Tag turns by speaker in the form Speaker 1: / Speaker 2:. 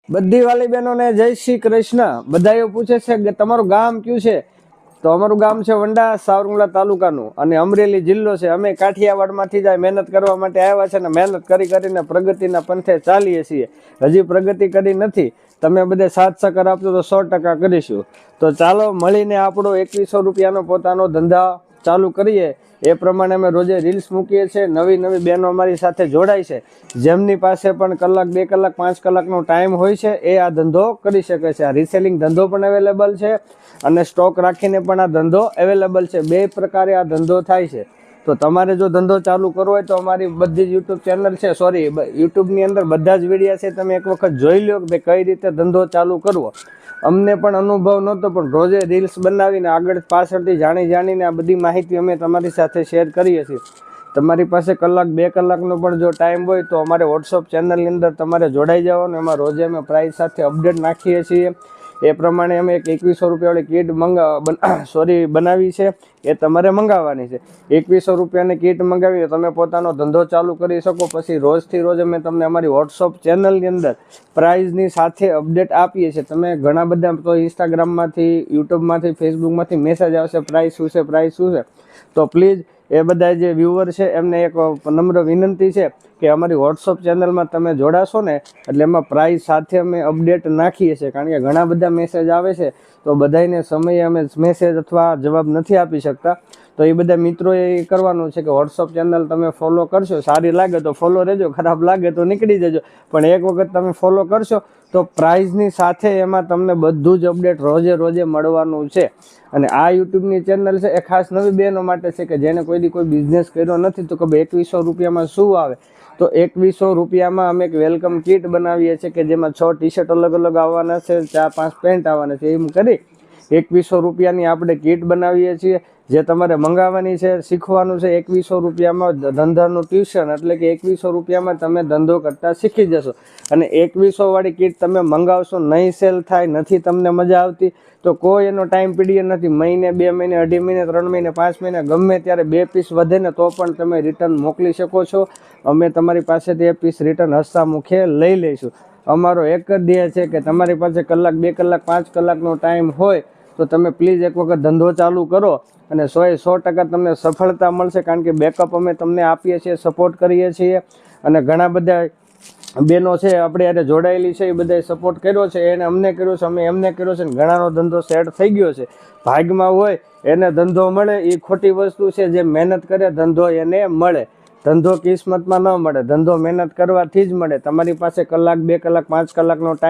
Speaker 1: બધી વાલી બહેનોને જય શ્રી કૃષ્ણ। બધાએ પૂછે છે કે તમારું ગામ કયું છે? તો અમારું ગામ છે વંડા, સાવરકુંડલા તાલુકાનું અને અમરેલી જિલ્લો છે। અમે કાઠિયાવાડમાંથી જ મહેનત કરવા માટે આવ્યા છે ને મહેનત કરીને પ્રગતિના પંથે ચાલીએ છીએ। હજી પ્રગતિ કરી નથી, તમે બધે સાથ સહકાર આપજો તો 100% કરીશું। તો ચાલો મળીને આપણો 2100 રૂપિયાનો પોતાનો ધંધા ચાલુ કરીએ। એ પ્રમાણે અમે રોજે રીલ્સ મૂકીએ છીએ। નવી નવી બહેનો અમારી સાથે જોડાય છે, જેમની પાસે પણ કલાક 2 કલાક 5 કલાકનો ટાઈમ હોય છે, એ આ ધંધો કરી શકે છે। આ રીસેલિંગ ધંધો પણ અવેલેબલ છે અને સ્ટોક રાખીને પણ આ ધંધો અવેલેબલ છે। બે પ્રકારે આ ધંધો થાય છે। તો તમારે જો ધંધો ચાલુ કરવો હોય તો અમારી બધી જ યુટ્યુબ ચેનલ છે, યુટ્યુબની અંદર બધા જ વિડીયા છે, તમે એક વખત જોઈ લો કે કઈ રીતે ધંધો ચાલુ કરવો। અમને પણ અનુભવ નહોતો, પણ રોજે રીલ્સ બનાવીને આગળ પાછળથી જાણીને આ બધી માહિતી અમે તમારી સાથે શેર કરીએ છીએ। તમારી પાસે કલાક 2 કલાકનો પણ જો ટાઈમ હોય તો અમારે વોટ્સઅપ ચેનલની અંદર તમારે જોડાઈ જવાનું। એમાં રોજે અમે પ્રાઇસ સાથે અપડેટ નાખીએ છીએ। એ પ્રમાણે અમે એક 2100 રૂપિયાવાળી કીટ બનાવી છે, એ તમારે મંગાવવાની છે। 2100 રૂપિયાની કીટ મંગાવી તમે પોતાનો ધંધો ચાલુ કરી શકો। પછી રોજથી રોજ અમે તમને અમારી વોટ્સઅપ ચેનલની અંદર પ્રાઇઝની સાથે અપડેટ આપીએ છીએ। તમે ઘણા બધા તો ઇન્સ્ટાગ્રામમાંથી, યુટ્યુબમાંથી, ફેસબુકમાંથી મેસેજ આવશે પ્રાઇસ શું છે, તો પ્લીઝ એ બધા જે વ્યુઅર છે એમને એક નમ્ર વિનંતી છે કે અમારી વોટ્સઅપ ચેનલમાં તમે જોડાશો ને એટલે એમાં પ્રાઇસ સાથે અમે અપડેટ નાખીએ છીએ। કારણ કે ઘણા બધા મેસેજ આવે છે તો બધાને સમયે અમે મેસેજ અથવા જવાબ નથી આપી શકતા। તો એ બધા મિત્રોએ એ કરવાનું છે કે વોટ્સઅપ ચેનલ તમે ફોલો કરશો, સારી લાગે તો ફોલો રહેજો, ખરાબ લાગે તો નીકળી જજો, પણ એક વખત તમે ફોલો કરશો તો પ્રાઇઝની સાથે એમાં તમને બધું જ અપડેટ રોજે મળવાનું છે। અને આ યુટ્યુબની ચેનલ છે એ ખાસ નવી બહેનો માટે છે કે જેને કોઈ બિઝનેસ કર્યો નથી તો કે 2100 રૂપિયામાં શું આવે। તો 2100 રૂપિયામાં અમે એક વેલકમ કીટ બનાવીએ છીએ કે જેમાં 6 ટી શર્ટ અલગ આવવાના છે, 4-5 પેન્ટ આવવાના છે। એમ કરી 2100 રૂપિયાની આપણે કીટ બનાવીએ છીએ, જે તમારે મંગાવવાની છે, શીખવાનું છે। 2100 રૂપિયામાં ધંધાનું ટ્યુશન, એટલે કે 2100 રૂપિયામાં તમે ધંધો કરતા શીખી જશો। અને 2100 વાળી કીટ તમે મંગાવશો, નહીં સેલ થાય, નથી તમને મજા આવતી તો કોઈ એનો ટાઈમ પીરિયડ નથી। મહિને, 2 મહિને, 2.5 મહિને, 3 મહિને, 5 મહિને, ગમે ત્યારે 2 પીસ વધે ને તો પણ તમે રિટર્ન મોકલી શકો છો। અમે તમારી પાસેથી એ પીસ રિટર્ન હસતા મુખે લઈ લઈશું। અમારો એક જ ધ્યેય છે કે તમારી પાસે કલાક, 2 કલાક, 5 કલાકનો ટાઈમ હોય તો તમે પ્લીઝ એક વખત ધંધો ચાલુ કરો અને 100% તમને સફળતા મળશે। કારણ કે બેકઅપ અમે તમને આપીએ છીએ, સપોર્ટ કરીએ છીએ અને ઘણા બધા બહેનો છે આપણે યારે જોડાયેલી છે, એ બધાએ સપોર્ટ કર્યો છે, એને અમને કર્યો છે, અમે એમને કર્યો છે, ને ઘણાનો ધંધો સેટ થઈ ગયો છે। ભાગમાં હોય એને ધંધો મળે એ ખોટી વસ્તુ છે, જે મહેનત કરે ધંધો એને મળે। ધંધો કિસ્મતમાં ન મળે, ધંધો મહેનત કરવાથી જ મળે। તમારી પાસે કલાક, 2 કલાક, 5 કલાકનો ટાઈમ